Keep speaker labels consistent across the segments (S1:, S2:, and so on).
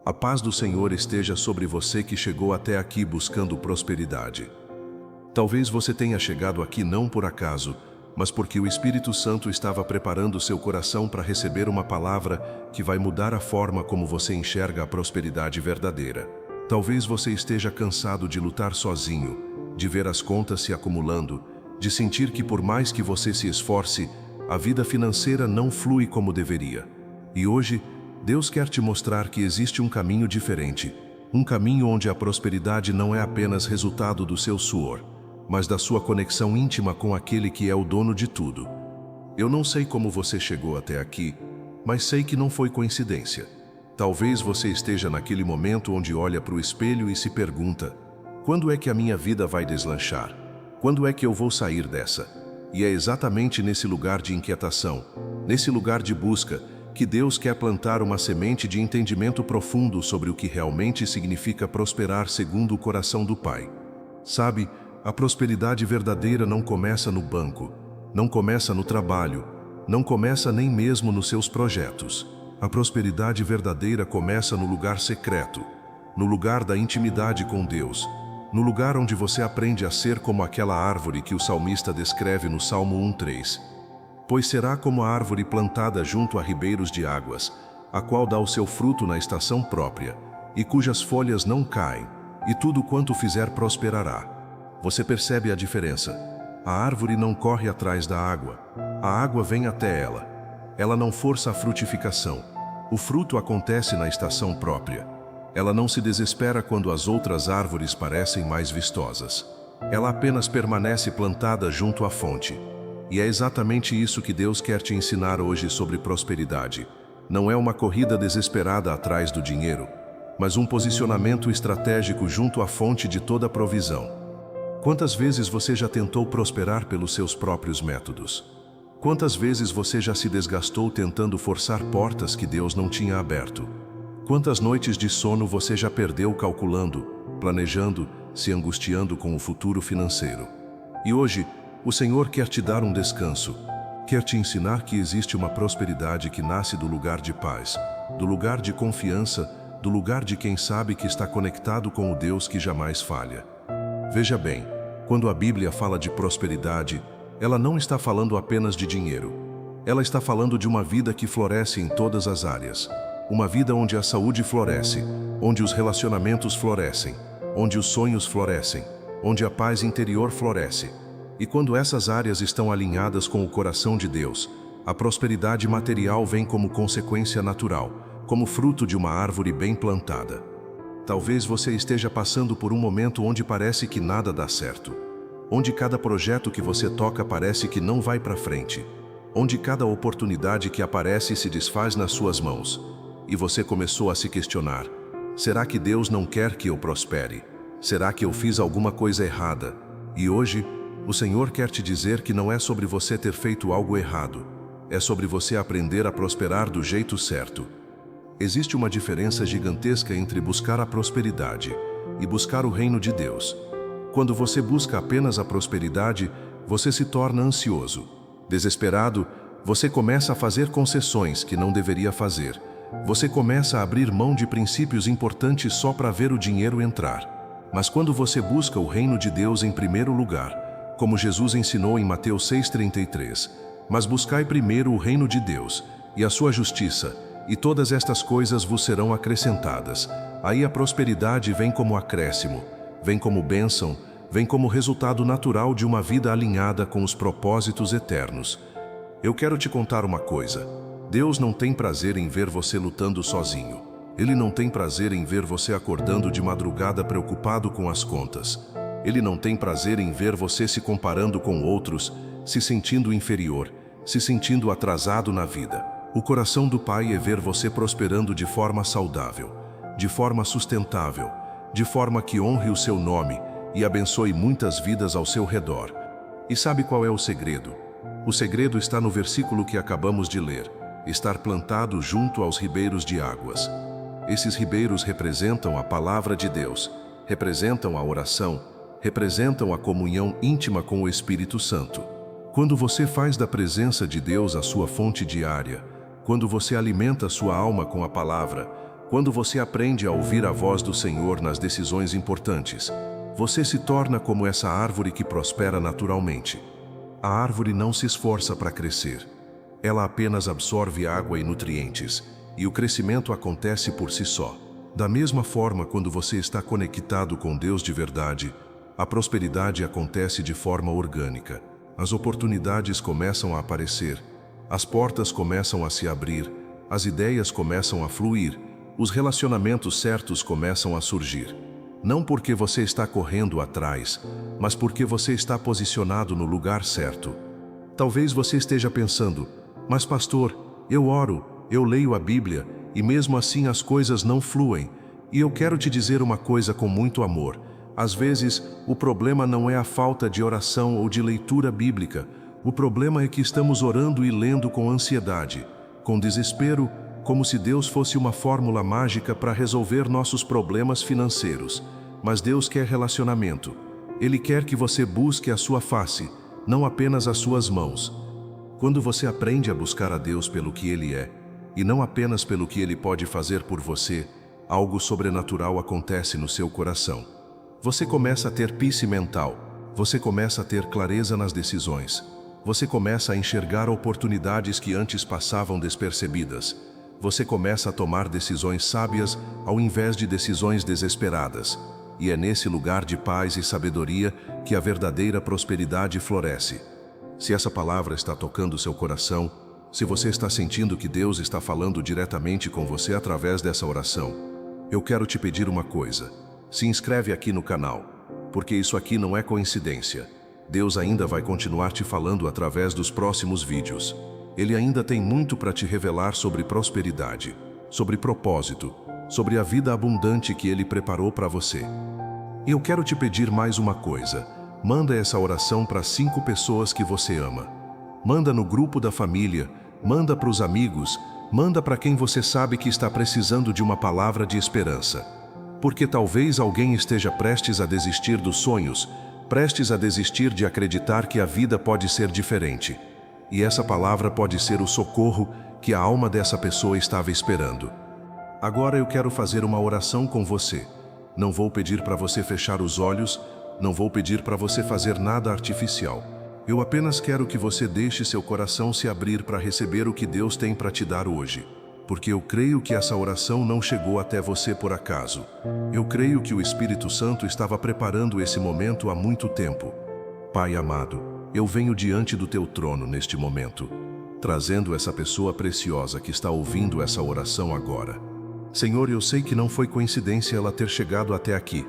S1: A paz do Senhor esteja sobre você que chegou até aqui buscando prosperidade. Talvez você tenha chegado aqui não por acaso, mas porque o Espírito Santo estava preparando seu coração para receber uma palavra que vai mudar a forma como você enxerga a prosperidade verdadeira. Talvez você esteja cansado de lutar sozinho, de ver as contas se acumulando, de sentir que por mais que você se esforce, a vida financeira não flui como deveria. E hoje, Deus quer te mostrar que existe um caminho diferente, um caminho onde a prosperidade não é apenas resultado do seu suor, mas da sua conexão íntima com aquele que é o dono de tudo. Eu não sei como você chegou até aqui, mas sei que não foi coincidência. Talvez você esteja naquele momento onde olha para o espelho e se pergunta: quando é que a minha vida vai deslanchar? Quando é que eu vou sair dessa? E é exatamente nesse lugar de inquietação, nesse lugar de busca, que Deus quer plantar uma semente de entendimento profundo sobre o que realmente significa prosperar segundo o coração do Pai. Sabe, a prosperidade verdadeira não começa no banco, não começa no trabalho, não começa nem mesmo nos seus projetos. A prosperidade verdadeira começa no lugar secreto, no lugar da intimidade com Deus, no lugar onde você aprende a ser como aquela árvore que o salmista descreve no Salmo 1:3. Pois será como a árvore plantada junto a ribeiros de águas, a qual dá o seu fruto na estação própria, e cujas folhas não caem, e tudo quanto fizer prosperará. Você percebe a diferença? A árvore não corre atrás da água, a água vem até ela. Ela não força a frutificação. O fruto acontece na estação própria. Ela não se desespera quando as outras árvores parecem mais vistosas. Ela apenas permanece plantada junto à fonte. E é exatamente isso que Deus quer te ensinar hoje sobre prosperidade. Não é uma corrida desesperada atrás do dinheiro, mas um posicionamento estratégico junto à fonte de toda a provisão. Quantas vezes você já tentou prosperar pelos seus próprios métodos? Quantas vezes você já se desgastou tentando forçar portas que Deus não tinha aberto? Quantas noites de sono você já perdeu calculando, planejando, se angustiando com o futuro financeiro? E hoje, o Senhor quer te dar um descanso, quer te ensinar que existe uma prosperidade que nasce do lugar de paz, do lugar de confiança, do lugar de quem sabe que está conectado com o Deus que jamais falha. Veja bem, quando a Bíblia fala de prosperidade, ela não está falando apenas de dinheiro. Ela está falando de uma vida que floresce em todas as áreas. Uma vida onde a saúde floresce, onde os relacionamentos florescem, onde os sonhos florescem, onde a paz interior floresce. E quando essas áreas estão alinhadas com o coração de Deus, a prosperidade material vem como consequência natural, como fruto de uma árvore bem plantada. Talvez você esteja passando por um momento onde parece que nada dá certo, onde cada projeto que você toca parece que não vai para frente, onde cada oportunidade que aparece se desfaz nas suas mãos, e você começou a se questionar: será que Deus não quer que eu prospere? Será que eu fiz alguma coisa errada? E hoje, o Senhor quer te dizer que não é sobre você ter feito algo errado, é sobre você aprender a prosperar do jeito certo. Existe uma diferença gigantesca entre buscar a prosperidade e buscar o reino de Deus. Quando você busca apenas a prosperidade, você se torna ansioso. Desesperado, você começa a fazer concessões que não deveria fazer. Você começa a abrir mão de princípios importantes só para ver o dinheiro entrar. Mas quando você busca o reino de Deus em primeiro lugar, como Jesus ensinou em Mateus 6,33, mas buscai primeiro o reino de Deus e a sua justiça, e todas estas coisas vos serão acrescentadas. Aí a prosperidade vem como acréscimo, vem como bênção, vem como resultado natural de uma vida alinhada com os propósitos eternos. Eu quero te contar uma coisa: Deus não tem prazer em ver você lutando sozinho. Ele não tem prazer em ver você acordando de madrugada preocupado com as contas. Ele não tem prazer em ver você se comparando com outros, se sentindo inferior, se sentindo atrasado na vida. O coração do Pai é ver você prosperando de forma saudável, de forma sustentável, de forma que honre o seu nome e abençoe muitas vidas ao seu redor. E sabe qual é o segredo? O segredo está no versículo que acabamos de ler: estar plantado junto aos ribeiros de águas. Esses ribeiros representam a palavra de Deus, representam a oração, representam a comunhão íntima com o Espírito Santo. Quando você faz da presença de Deus a sua fonte diária, quando você alimenta sua alma com a palavra, Quando você aprende a ouvir a voz do Senhor nas decisões importantes, você se torna como essa árvore que prospera naturalmente. A árvore não se esforça para crescer. Ela apenas absorve água e nutrientes, e o crescimento acontece por si só. Da mesma forma, quando você está conectado com Deus de verdade, a prosperidade acontece de forma orgânica. As oportunidades começam a aparecer, as portas começam a se abrir, as ideias começam a fluir, os relacionamentos certos começam a surgir. Não porque você está correndo atrás, mas porque você está posicionado no lugar certo. Talvez você esteja pensando, mas pastor, eu oro, eu leio a Bíblia, e mesmo assim as coisas não fluem. E eu quero te dizer uma coisa com muito amor. Às vezes, o problema não é a falta de oração ou de leitura bíblica. O problema é que estamos orando e lendo com ansiedade, com desespero, como se Deus fosse uma fórmula mágica para resolver nossos problemas financeiros. Mas Deus quer relacionamento. Ele quer que você busque a sua face, não apenas as suas mãos. Quando você aprende a buscar a Deus pelo que Ele é, e não apenas pelo que Ele pode fazer por você, algo sobrenatural acontece no seu coração. Você começa a ter peace mental, você começa a ter clareza nas decisões, você começa a enxergar oportunidades que antes passavam despercebidas, você começa a tomar decisões sábias ao invés de decisões desesperadas, e é nesse lugar de paz e sabedoria que a verdadeira prosperidade floresce. Se essa palavra está tocando seu coração, se você está sentindo que Deus está falando diretamente com você através dessa oração, eu quero te pedir uma coisa. Se inscreve aqui no canal, porque isso aqui não é coincidência. Deus ainda vai continuar te falando através dos próximos vídeos. Ele ainda tem muito para te revelar sobre prosperidade, sobre propósito, sobre a vida abundante que Ele preparou para você. E eu quero te pedir mais uma coisa. Manda essa oração para 5 pessoas que você ama. Manda no grupo da família, manda para os amigos, manda para quem você sabe que está precisando de uma palavra de esperança. Porque talvez alguém esteja prestes a desistir dos sonhos, prestes a desistir de acreditar que a vida pode ser diferente. E essa palavra pode ser o socorro que a alma dessa pessoa estava esperando. Agora eu quero fazer uma oração com você. Não vou pedir para você fechar os olhos, não vou pedir para você fazer nada artificial. Eu apenas quero que você deixe seu coração se abrir para receber o que Deus tem para te dar hoje. Porque eu creio que essa oração não chegou até você por acaso. Eu creio que o Espírito Santo estava preparando esse momento há muito tempo. Pai amado, eu venho diante do teu trono neste momento, trazendo essa pessoa preciosa que está ouvindo essa oração agora. Senhor, eu sei que não foi coincidência ela ter chegado até aqui.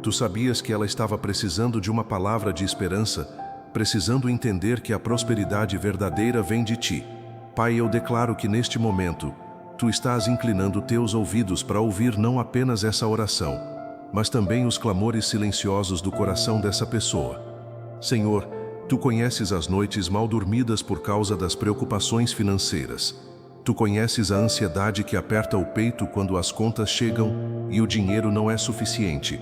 S1: Tu sabias que ela estava precisando de uma palavra de esperança, precisando entender que a prosperidade verdadeira vem de ti. Pai, eu declaro que neste momento, Tu estás inclinando teus ouvidos para ouvir não apenas essa oração, mas também os clamores silenciosos do coração dessa pessoa. Senhor, Tu conheces as noites mal dormidas por causa das preocupações financeiras. Tu conheces a ansiedade que aperta o peito quando as contas chegam e o dinheiro não é suficiente.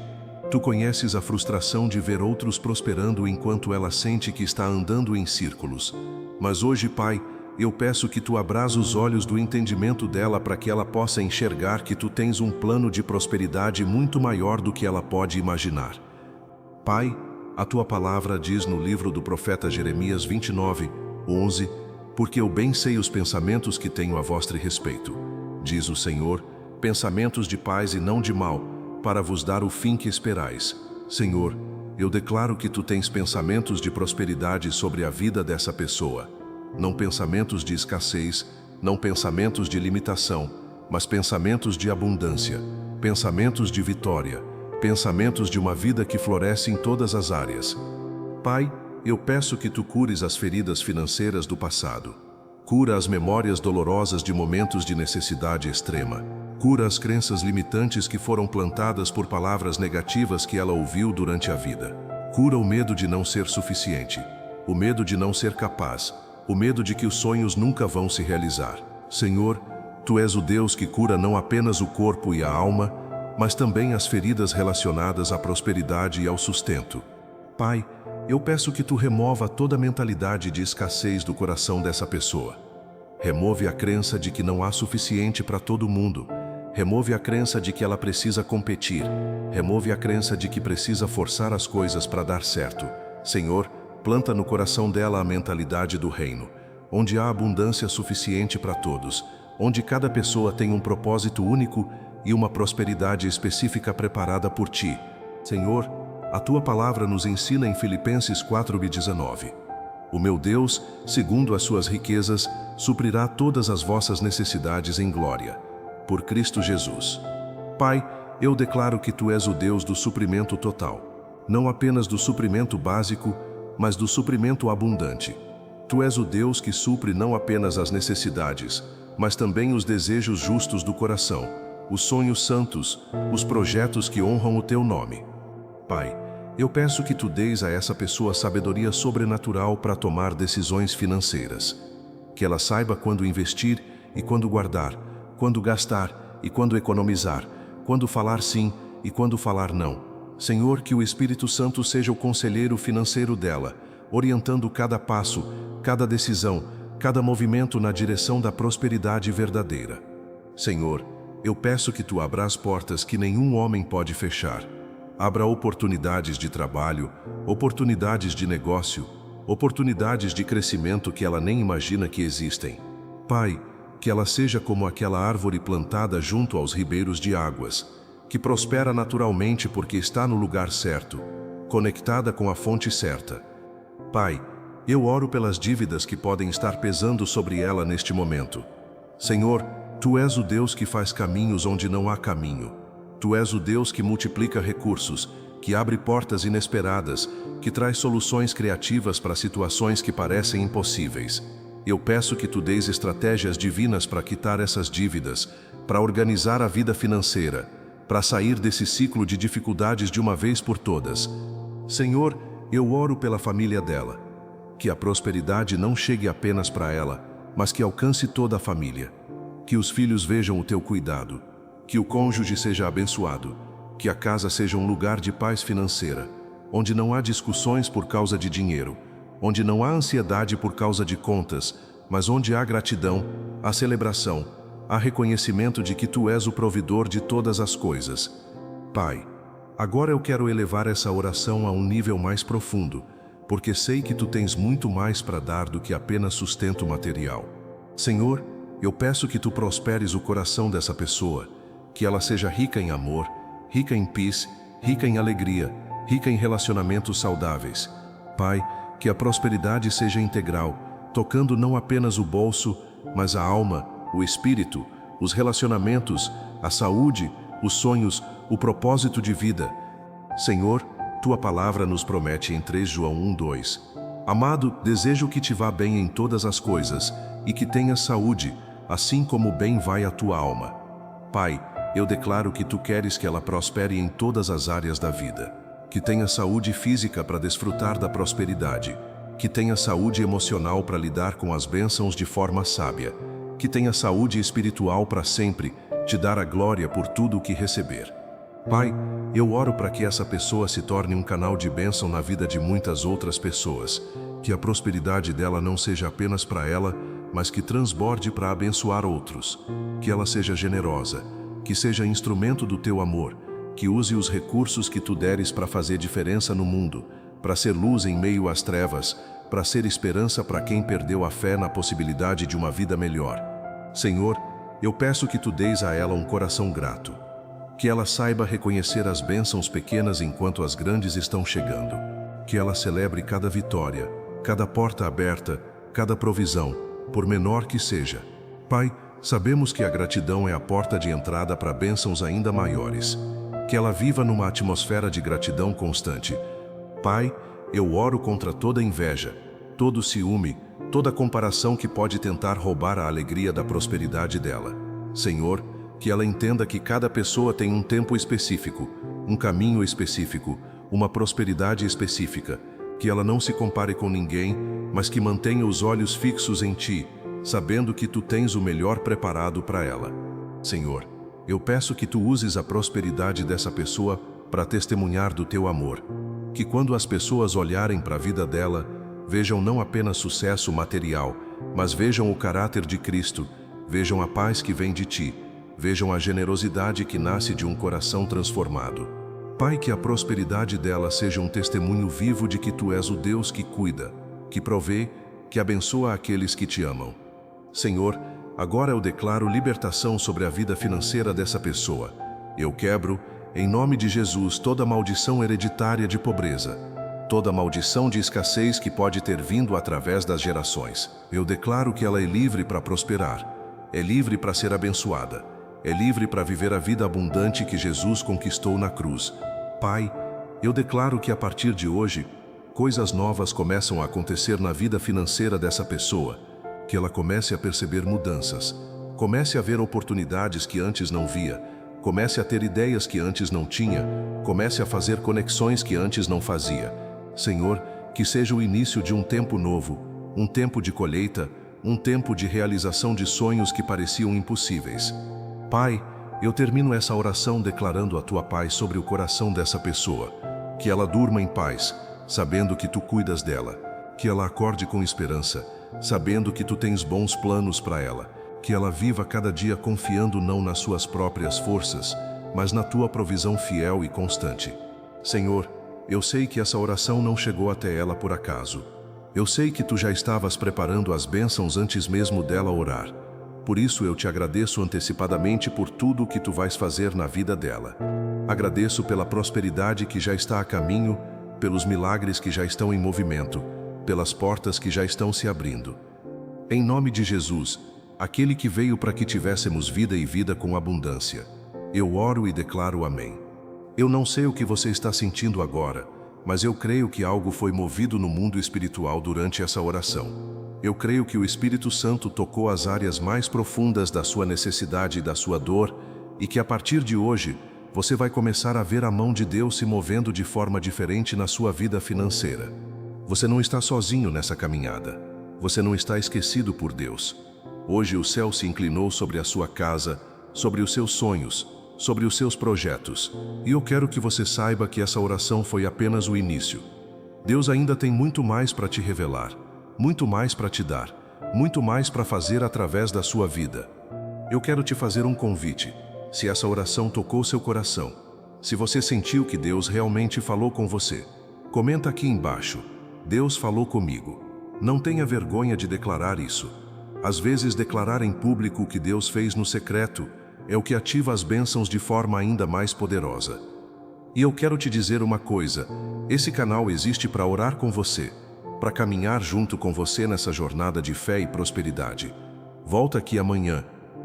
S1: Tu conheces a frustração de ver outros prosperando enquanto ela sente que está andando em círculos. Mas hoje, Pai, eu peço que Tu abras os olhos do entendimento dela para que ela possa enxergar que Tu tens um plano de prosperidade muito maior do que ela pode imaginar. Pai, a Tua palavra diz no livro do profeta Jeremias 29:11, porque eu bem sei os pensamentos que tenho a vosso respeito, diz o Senhor, pensamentos de paz e não de mal, para vos dar o fim que esperais. Senhor, eu declaro que Tu tens pensamentos de prosperidade sobre a vida dessa pessoa. Não pensamentos de escassez, não pensamentos de limitação, mas pensamentos de abundância, pensamentos de vitória, pensamentos de uma vida que floresce em todas as áreas. Pai, eu peço que Tu cures as feridas financeiras do passado. Cura as memórias dolorosas de momentos de necessidade extrema. Cura as crenças limitantes que foram plantadas por palavras negativas que ela ouviu durante a vida. Cura o medo de não ser suficiente, o medo de não ser capaz, o medo de que os sonhos nunca vão se realizar. Senhor, Tu és o Deus que cura não apenas o corpo e a alma, mas também as feridas relacionadas à prosperidade e ao sustento. Pai, eu peço que Tu remova toda a mentalidade de escassez do coração dessa pessoa. Remove a crença de que não há suficiente para todo mundo. Remove a crença de que ela precisa competir. Remove a crença de que precisa forçar as coisas para dar certo. Senhor, planta no coração dela a mentalidade do reino, onde há abundância suficiente para todos, onde cada pessoa tem um propósito único e uma prosperidade específica preparada por Ti. Senhor, a Tua palavra nos ensina em Filipenses 4:19. O meu Deus, segundo as suas riquezas, suprirá todas as vossas necessidades em glória, por Cristo Jesus. Pai, eu declaro que Tu és o Deus do suprimento total, não apenas do suprimento básico, mas do suprimento abundante. Tu és o Deus que supre não apenas as necessidades, mas também os desejos justos do coração, os sonhos santos, os projetos que honram o Teu nome. Pai, eu peço que Tu deis a essa pessoa sabedoria sobrenatural para tomar decisões financeiras. Que ela saiba quando investir e quando guardar, quando gastar e quando economizar, quando falar sim e quando falar não. Senhor, que o Espírito Santo seja o conselheiro financeiro dela, orientando cada passo, cada decisão, cada movimento na direção da prosperidade verdadeira. Senhor, eu peço que Tu abra as portas que nenhum homem pode fechar. Abra oportunidades de trabalho, oportunidades de negócio, oportunidades de crescimento que ela nem imagina que existem. Pai, que ela seja como aquela árvore plantada junto aos ribeiros de águas, que prospera naturalmente porque está no lugar certo, conectada com a fonte certa. Pai, eu oro pelas dívidas que podem estar pesando sobre ela neste momento. Senhor, Tu és o Deus que faz caminhos onde não há caminho. Tu és o Deus que multiplica recursos, que abre portas inesperadas, que traz soluções criativas para situações que parecem impossíveis. Eu peço que Tu deis estratégias divinas para quitar essas dívidas, para organizar a vida financeira, para sair desse ciclo de dificuldades de uma vez por todas. Senhor, eu oro pela família dela. Que a prosperidade não chegue apenas para ela, mas que alcance toda a família. Que os filhos vejam o Teu cuidado. Que o cônjuge seja abençoado. Que a casa seja um lugar de paz financeira, onde não há discussões por causa de dinheiro, onde não há ansiedade por causa de contas, mas onde há gratidão, há celebração, há reconhecimento de que Tu és o provedor de todas as coisas. Pai, agora eu quero elevar essa oração a um nível mais profundo, porque sei que Tu tens muito mais para dar do que apenas sustento material. Senhor, eu peço que Tu prosperes o coração dessa pessoa, que ela seja rica em amor, rica em paz, rica em alegria, rica em relacionamentos saudáveis. Pai, que a prosperidade seja integral, tocando não apenas o bolso, mas a alma, o espírito, os relacionamentos, a saúde, os sonhos, o propósito de vida. Senhor, Tua palavra nos promete em 3 João 1:2. Amado, desejo que te vá bem em todas as coisas e que tenhas saúde, assim como bem vai a tua alma. Pai, eu declaro que Tu queres que ela prospere em todas as áreas da vida. Que tenha saúde física para desfrutar da prosperidade. Que tenha saúde emocional para lidar com as bênçãos de forma sábia. Que tenha saúde espiritual para sempre Te dar a glória por tudo o que receber. Pai, eu oro para que essa pessoa se torne um canal de bênção na vida de muitas outras pessoas. Que a prosperidade dela não seja apenas para ela, mas que transborde para abençoar outros. Que ela seja generosa. Que seja instrumento do Teu amor, que use os recursos que Tu deres para fazer diferença no mundo, para ser luz em meio às trevas, para ser esperança para quem perdeu a fé na possibilidade de uma vida melhor. Senhor, eu peço que Tu deis a ela um coração grato, que ela saiba reconhecer as bênçãos pequenas enquanto as grandes estão chegando, que ela celebre cada vitória, cada porta aberta, cada provisão, por menor que seja. Pai, sabemos que a gratidão é a porta de entrada para bênçãos ainda maiores. Que ela viva numa atmosfera de gratidão constante. Pai, eu oro contra toda inveja, todo ciúme, toda comparação que pode tentar roubar a alegria da prosperidade dela. Senhor, que ela entenda que cada pessoa tem um tempo específico, um caminho específico, uma prosperidade específica. Que ela não se compare com ninguém, mas que mantenha os olhos fixos em Ti, sabendo que Tu tens o melhor preparado para ela. Senhor, eu peço que Tu uses a prosperidade dessa pessoa para testemunhar do Teu amor. Que quando as pessoas olharem para a vida dela, vejam não apenas sucesso material, mas vejam o caráter de Cristo, vejam a paz que vem de Ti, vejam a generosidade que nasce de um coração transformado. Pai, que a prosperidade dela seja um testemunho vivo de que Tu és o Deus que cuida, que provê, que abençoa aqueles que Te amam. Senhor, agora eu declaro libertação sobre a vida financeira dessa pessoa. Eu quebro, em nome de Jesus, toda maldição hereditária de pobreza, toda maldição de escassez que pode ter vindo através das gerações. Eu declaro que ela é livre para prosperar, é livre para ser abençoada, é livre para viver a vida abundante que Jesus conquistou na cruz. Pai, eu declaro que a partir de hoje, coisas novas começam a acontecer na vida financeira dessa pessoa, que ela comece a perceber mudanças, comece a ver oportunidades que antes não via, comece a ter ideias que antes não tinha, comece a fazer conexões que antes não fazia. Senhor, que seja o início de um tempo novo, um tempo de colheita, um tempo de realização de sonhos que pareciam impossíveis. Pai, eu termino essa oração declarando a Tua paz sobre o coração dessa pessoa, que ela durma em paz, sabendo que Tu cuidas dela, que ela acorde com esperança, sabendo que Tu tens bons planos para ela, que ela viva cada dia confiando não nas suas próprias forças, mas na Tua provisão fiel e constante. Senhor, eu sei que essa oração não chegou até ela por acaso. Eu sei que Tu já estavas preparando as bênçãos antes mesmo dela orar. Por isso eu Te agradeço antecipadamente por tudo o que Tu vais fazer na vida dela. Agradeço pela prosperidade que já está a caminho, pelos milagres que já estão em movimento, pelas portas que já estão se abrindo. Em nome de Jesus, aquele que veio para que tivéssemos vida e vida com abundância, eu oro e declaro amém. Eu não sei o que você está sentindo agora, mas eu creio que algo foi movido no mundo espiritual durante essa oração. Eu creio que o Espírito Santo tocou as áreas mais profundas da sua necessidade e da sua dor, e que a partir de hoje, você vai começar a ver a mão de Deus se movendo de forma diferente na sua vida financeira. Você não está sozinho nessa caminhada. Você não está esquecido por Deus. Hoje o céu se inclinou sobre a sua casa, sobre os seus sonhos, sobre os seus projetos. E eu quero que você saiba que essa oração foi apenas o início. Deus ainda tem muito mais para te revelar, muito mais para te dar, muito mais para fazer através da sua vida. Eu quero te fazer um convite. Se essa oração tocou seu coração, se você sentiu que Deus realmente falou com você, comenta aqui embaixo: Deus falou comigo. Não tenha vergonha de declarar isso. Às vezes declarar em público o que Deus fez no secreto é o que ativa as bênçãos de forma ainda mais poderosa. E eu quero te dizer uma coisa: esse canal existe para orar com você, para caminhar junto com você nessa jornada de fé e prosperidade. Volta aqui amanhã.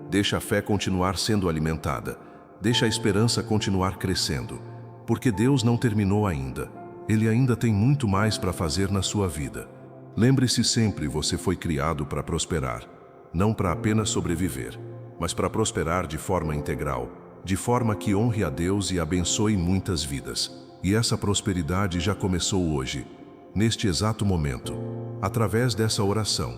S1: Deixa a fé continuar sendo alimentada. Deixa a esperança continuar crescendo. Porque Deus não terminou ainda. Ele ainda tem muito mais para fazer na sua vida. Lembre-se sempre, você foi criado para prosperar. Não para apenas sobreviver, mas para prosperar de forma integral, de forma que honre a Deus e abençoe muitas vidas. E essa prosperidade já começou hoje, neste exato momento, através dessa oração.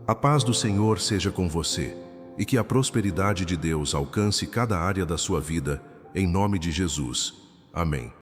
S1: A paz do Senhor seja com você, e que a prosperidade de Deus alcance cada área da sua vida, em nome de Jesus. Amém.